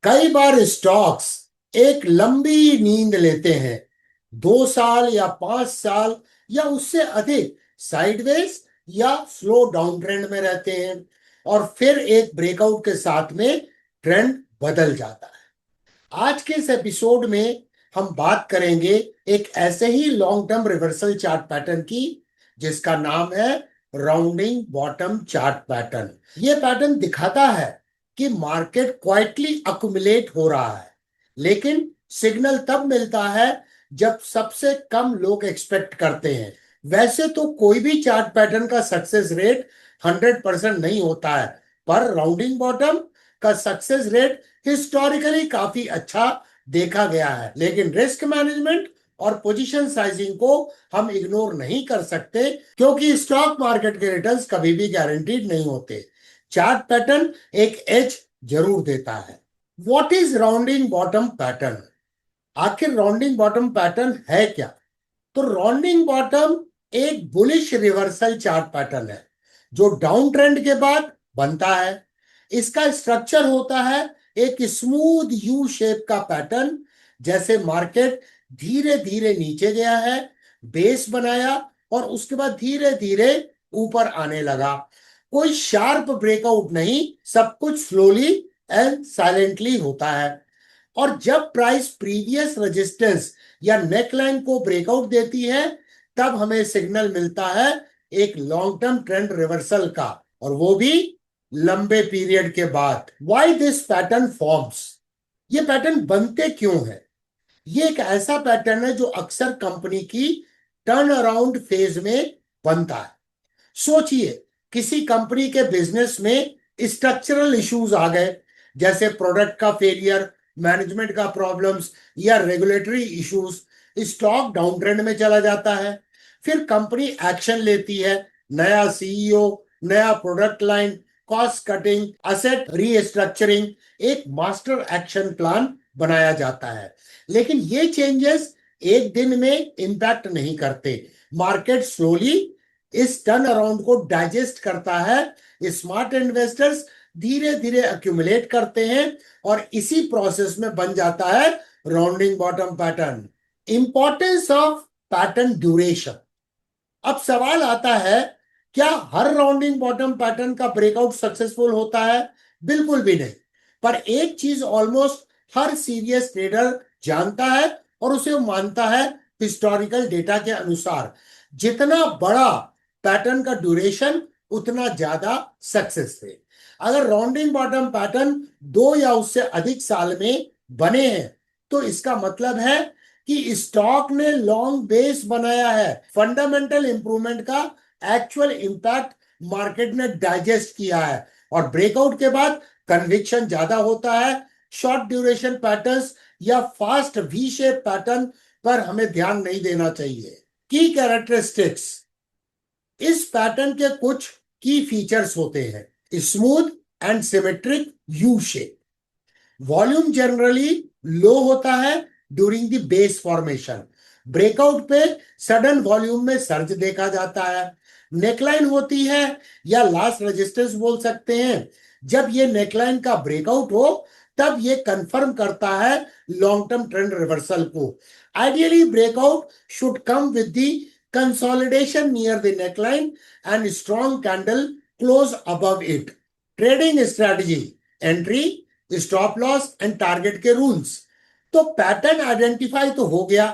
कई बार स्टॉक्स एक लंबी नींद लेते हैं, 2 साल या 5 साल या उससे अधिक साइडवेज या स्लो डाउन ट्रेंड में रहते हैं और फिर एक ब्रेकआउट के साथ में ट्रेंड बदल जाता है। आज के इस एपिसोड में हम बात करेंगे एक ऐसे ही long term reversal chart pattern की जिसका नाम है राउंडिंग बॉटम चार्ट पैटर्न। ये पैटर्न दिखाता है कि मार्केट क्वाइटली अकुमुलेट हो रहा है, लेकिन सिग्नल तब मिलता है जब सबसे कम लोग एक्सपेक्ट करते हैं। वैसे तो कोई भी चार्ट पैटर्न का सक्सेस रेट 100% नहीं होता है, पर राउंडिंग बॉटम का सक्सेस रेट हिस्टोरिकली काफी अच्छा देखा गया है। लेकिन रिस्क मैनेजमेंट और पोजीशन साइजिंग को हम इग्नोर नहीं कर सकते, क्योंकि स्टॉक मार्केट के रिटर्न्स कभी भी गारंटीड नहीं होते। चार्ट पैटर्न एक एज जरूर देता है। What is rounding bottom pattern? आखिर राउंडिंग बॉटम पैटर्न है क्या? तो राउंडिंग बॉटम एक बुलिश रिवर्सल चार्ट पैटर्न है जो डाउन ट्रेंड के बाद बनता है। इसका स्ट्रक्चर होता है एक स्मूथ यू शेप का पैटर्न, जैसे मार्केट धीरे धीरे नीचे गया है, बेस बनाया और उसके बाद धीरे धीरे ऊपर आने लगा। कोई शार्प ब्रेकआउट नहीं, सब कुछ स्लोली एंड साइलेंटली होता है। और जब प्राइस प्रीवियस रेजिस्टेंस या नेकलाइन को ब्रेकआउट देती है, तब हमें सिग्नल मिलता है एक लॉन्ग टर्म ट्रेंड रिवर्सल का, और वो भी लंबे पीरियड के बाद। Why this pattern forms? ये पैटर्न बनते क्यों है? ये एक ऐसा पैटर्न है जो अक्सर कंपनी की टर्न अराउंड फेज में बनता है। सोचिए, किसी कंपनी के बिजनेस में स्ट्रक्चरल इश्यूज आ गए, जैसे प्रोडक्ट का फेलियर, मैनेजमेंट का प्रॉब्लम्स या regulatory issues. Stock down trend में चला जाता है। फिर कंपनी एक्शन लेती है, नया सीईओ, नया product line, cost cutting, asset restructuring, एक मास्टर एक्शन प्लान बनाया जाता है। लेकिन ये चेंजेस एक दिन में इंपैक्ट नहीं करते। मार्केट स्लोली इस टर्न अराउंड को डाइजेस्ट करता है। स्मार्ट इन्वेस्टर्स धीरे धीरे अक्यूमुलेट करते हैं और इसी प्रोसेस में बन जाता है rounding bottom pattern. Importance of pattern duration. अब सवाल आता है, क्या हर राउंडिंग बॉटम पैटर्न का ब्रेकआउट सक्सेसफुल होता है? बिल्कुल भी नहीं। पर एक चीज ऑलमोस्ट हर सीरियस ट्रेडर जानता है और उसे वो मानता है, हिस्टोरिकल डेटा के अनुसार जितना बड़ा पैटर्न का ड्यूरेशन उतना ज्यादा सक्सेस रेट। अगर राउंडिंग बॉटम पैटर्न 2 या उससे अधिक साल में बने हैं, तो इसका मतलब है कि स्टॉक ने लॉन्ग बेस बनाया है। फंडामेंटल इंप्रूवमेंट का एक्चुअल इंपैक्ट मार्केट ने डाइजेस्ट किया है और ब्रेकआउट के बाद कन्विक्शन ज्यादा होता है। शॉर्ट ड्यूरेशन पैटर्न्स या फास्ट वी शेप पैटर्न पर हमें ध्यान नहीं देना चाहिए। की कैरेक्टरिस्टिक्स। इस पैटर्न के कुछ की फीचर्स होते हैं: smooth and symmetric U shape, volume generally लो होता है during the base formation, breakout पे सडन वॉल्यूम में सर्ज देखा जाता है, नेकलाइन होती है या लास्ट रेजिस्टेंस बोल सकते हैं। जब ये नेकलाइन का ब्रेकआउट हो, तब ये कंफर्म करता है लॉन्ग टर्म ट्रेंड रिवर्सल को। Ideally breakout should come with the consolidation near the neckline and strong candle close above it. Trading strategy: entry, stop loss and target के रूल्स। तो pattern identify तो हो गया।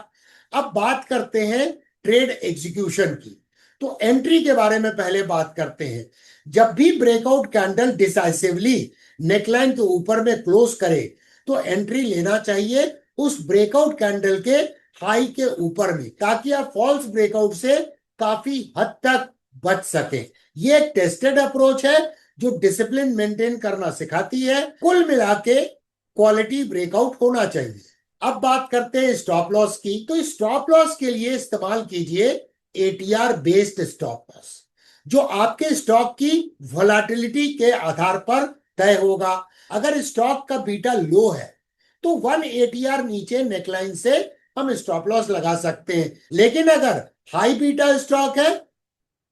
अब बात करते हैं ट्रेड एग्जीक्यूशन की। तो एंट्री के बारे में पहले बात करते हैं। जब भी ब्रेकआउट कैंडल डिसाइसिवली नेकलाइन के ऊपर में क्लोज करे, तो एंट्री लेना चाहिए उस ब्रेकआउट कैंडल के हाई के ऊपर में, ताकि आप फॉल्स ब्रेकआउट से काफी हद तक बच सके। ये एक टेस्टेड अप्रोच है जो डिसिप्लिन मेंटेन करना सिखाती है। कुल मिला के क्वालिटी ब्रेकआउट होना चाहिए। अब बात करते हैं स्टॉप लॉस की। तो स्टॉप लॉस के लिए इस्तेमाल कीजिए एटीआर बेस्ड स्टॉप लॉस, जो आपके स्टॉक की वोलेटिलिटी के आधार पर तय होगा। अगर स्टॉक का बीटा लो है, तो 1 एटीआर नीचे नेकलाइन से हम स्टॉप लॉस लगा सकते हैं। लेकिन अगर हाई बीटा स्टॉक है,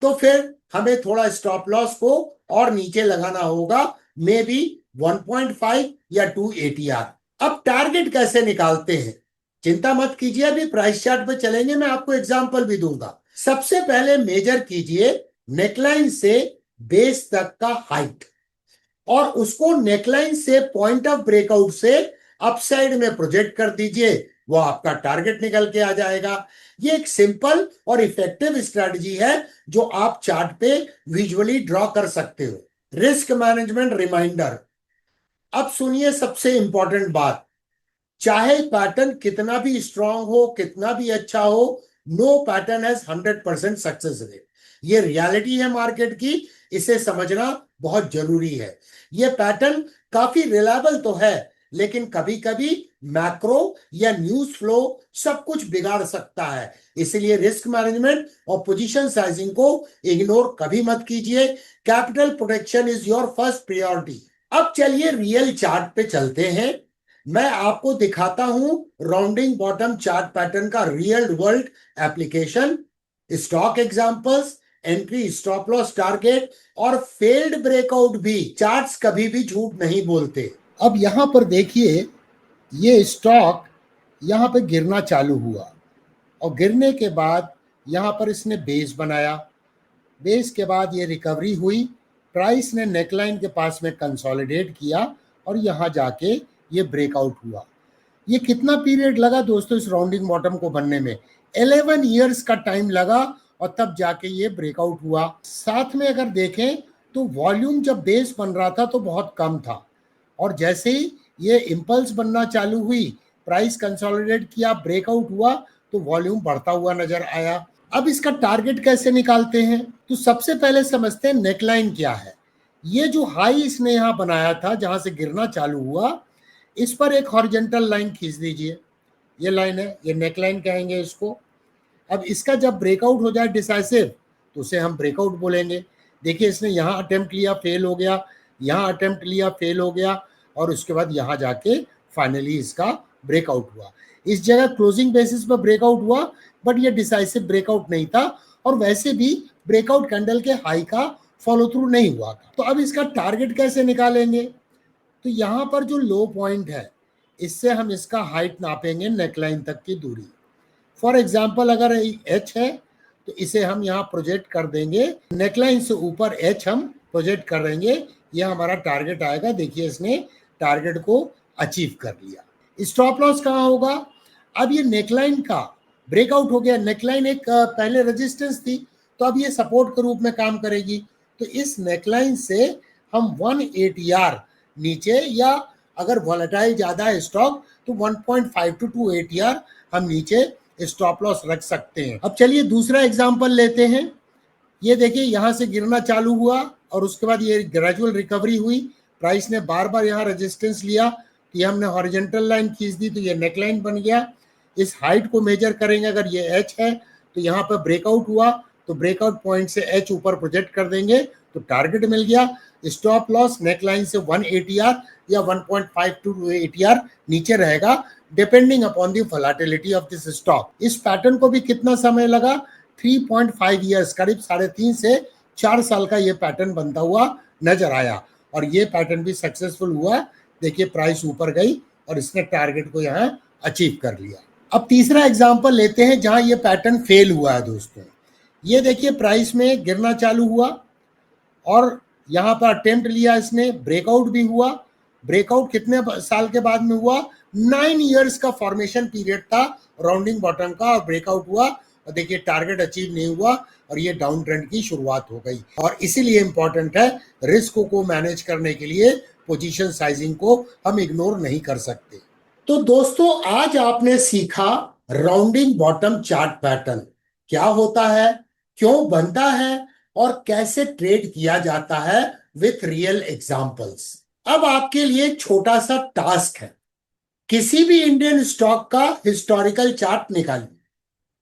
तो फिर हमें थोड़ा स्टॉप लॉस को और नीचे लगाना होगा, मे बी 1.5 या 2 ATR। अब टारगेट कैसे निकालते हैं? चिंता मत कीजिए, अभी प्राइस चार्ट पे चलेंगे, मैं आपको एग्जांपल भी दूंगा। सबसे पहले मेजर कीजिए नेकलाइन से बेस तक का हाइट, और उसको नेकलाइन से पॉइंट ऑफ ब्रेकआउट से अपसाइड में प्रोजेक्ट कर दीजिए, वो आपका टारगेट निकल के आ जाएगा। ये एक सिंपल और इफेक्टिव स्ट्रेटजी है जो आप चार्ट पे विजुअली ड्रॉ कर सकते हो। रिस्क मैनेजमेंट रिमाइंडर, अब सुनिए सबसे इंपॉर्टेंट बात, चाहे पैटर्न कितना भी स्ट्रांग हो, कितना भी अच्छा हो, no pattern has 100% success rate. ये रियलिटी है मार्केट की, इसे समझना बहुत जरूरी है। ये पैटर्न काफी रिलायबल तो है, लेकिन कभी कभी मैक्रो या न्यूज फ्लो सब कुछ बिगाड़ सकता है। इसलिए रिस्क मैनेजमेंट और पोजीशन साइजिंग को इग्नोर कभी मत कीजिए। Capital protection is your first priority. अब चलिए रियल चार्ट पे चलते हैं। मैं आपको दिखाता हूं राउंडिंग बॉटम चार्ट पैटर्न का real world application, stock examples, entry, stop loss, target और फेल्ड ब्रेकआउट भी। चार्ट्स कभी भी झूठ नहीं बोलते। अब यहां पर देखिए, ये स्टॉक यहां पे गिरना चालू हुआ और गिरने के बाद यहां पर इसने बेस बनाया। बेस के बाद ये रिकवरी हुई, प्राइस ने नेकलाइन के पास में कंसोलिडेट किया और यहां जाके ये ब्रेकआउट हुआ। ये कितना पीरियड लगा दोस्तों इस राउंडिंग बॉटम को बनने में? 11 ईयर्स का टाइम लगा और तब जाके ये ब्रेकआउट हुआ। साथ में अगर देखें तो वॉल्यूम जब बेस बन रहा था तो बहुत कम था, और जैसे ही ये इंपल्स बनना चालू हुई, प्राइस कंसोलिडेट किया, ब्रेकआउट हुआ, तो वॉल्यूम बढ़ता हुआ नजर आया। अब इसका टारगेट कैसे निकालते हैं? तो सबसे पहले समझते हैं नेकलाइन क्या है। ये जो हाई इसने यहां बनाया था, जहां से गिरना चालू हुआ, इस पर एक हॉरिजॉन्टल लाइन खींच दीजिए। ये लाइन है, ये नेकलाइन कहेंगे इसको। अब इसका जब ब्रेकआउट हो जाए डिसाइसिव, तो उसे हम ब्रेकआउट बोलेंगे। देखिए, इसने यहाँ अटेम्प्ट लिया, फेल हो गया, यहाँ अटेम्प्ट लिया, फेल हो गया, और उसके बाद यहाँ जाके फाइनली इसका ब्रेकआउट हुआ। इस जगह क्लोजिंग बेसिस पर ब्रेकआउट हुआ, बट ये डिसाइसिव ब्रेकआउट नहीं था, और वैसे भी ब्रेकआउट कैंडल के हाई का फॉलो थ्रू नहीं हुआ था। तो अब इसका टारगेट कैसे निकालेंगे? तो यहाँ पर जो लो पॉइंट है, इससे हम इसका हाइट नापेंगे नेकलाइन तक की दूरी। फॉर एग्जाम्पल, अगर एच है तो इसे हम यहाँ प्रोजेक्ट कर देंगे, नेकलाइन से ऊपर एच हम प्रोजेक्ट कर देंगे, यह हमारा टारगेट आएगा। देखिए, इसने टारगेट को अचीव कर लिया। स्टॉप लॉस कहाँ होगा? अब ये नेकलाइन का ब्रेकआउट हो गया, नेकलाइन एक पहले रेजिस्टेंस थी, तो अब ये सपोर्ट के रूप में काम करेगी। तो इस नेकलाइन से हम 1 ATR नीचे, या अगर वॉलेटाइल ज्यादा है स्टॉक तो 1.5 to 2 ATR हम नीचे स्टॉप लॉस रख सकते हैं। अब चलिए दूसरा एग्जांपल लेते हैं। ये देखिए, यहां से गिरना चालू हुआ और उसके बाद ये ग्रेजुअल रिकवरी हुई, प्राइस ने बार बार यहाँ रेजिस्टेंस लिया, तो ये हमने हॉरिजॉन्टल लाइन खींच दी, तो ये नेकलाइन बन गया। इस हाइट को मेजर करेंगे, अगर ये एच है तो यहाँ पर ब्रेकआउट हुआ, तो ब्रेकआउट पॉइंट से एच ऊपर प्रोजेक्ट कर देंगे, तो टारगेट मिल गया। स्टॉप लॉस नेकलाइन से 1 ATR या 1.5 to 2 ATR नीचे रहेगा, depending upon the volatility of this stock. इस पैटर्न को भी कितना समय लगा? 3.5 ईयर्स, करीब 3.5 से 4 साल का ये पैटर्न बनता हुआ नजर आया, और ये पैटर्न भी सक्सेसफुल हुआ। देखिए, प्राइस ऊपर गई और इसने टारगेट को यहाँ अचीव कर लिया। अब तीसरा एग्जांपल लेते हैं जहां ये पैटर्न फेल हुआ है दोस्तों। ये देखिए, प्राइस में गिरना चालू हुआ और यहाँ पर अटेम्प्ट लिया इसने, ब्रेकआउट भी हुआ। ब्रेकआउट कितने साल के बाद में हुआ? 9 ईयर्स का फॉर्मेशन पीरियड था राउंडिंग बॉटम का, और ब्रेकआउट हुआ, और देखिए टारगेट अचीव नहीं हुआ और ये डाउन ट्रेंड की शुरुआत हो गई। और इसीलिए इंपॉर्टेंट है, रिस्क को मैनेज करने के लिए पोजीशन साइजिंग को हम इग्नोर नहीं कर सकते। तो दोस्तों, आज आपने सीखा राउंडिंग बॉटम चार्ट पैटर्न क्या होता है, क्यों बनता है, और कैसे ट्रेड किया जाता है विथ रियल एग्जांपल्स। अब आपके लिए छोटा सा टास्क है, किसी भी इंडियन स्टॉक का हिस्टोरिकल चार्ट निकालिए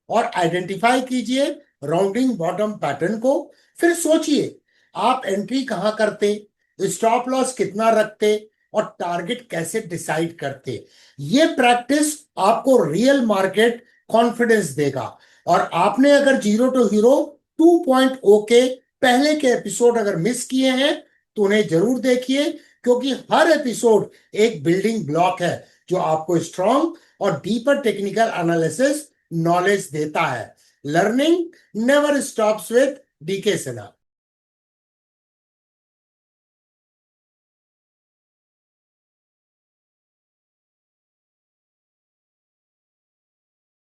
और आइडेंटिफाई कीजिए राउंडिंग बॉटम पैटर्न को। फिर सोचिए आप एंट्री कहां करते, स्टॉप लॉस कितना रखते, और टारगेट कैसे डिसाइड करते। ये प्रैक्टिस आपको रियल मार्केट कॉन्फिडेंस देगा। और आपने अगर जीरो टू हीरो 2.0 के पहले के एपिसोड अगर मिस किए हैं तो उन्हें जरूर देखिए। क्योंकि हर एपिसोड एक बिल्डिंग ब्लॉक है जो आपको स्ट्रॉन्ग और डीपर टेक्निकल एनालिसिस नॉलेज देता है। Learning never stops with D K Sinha.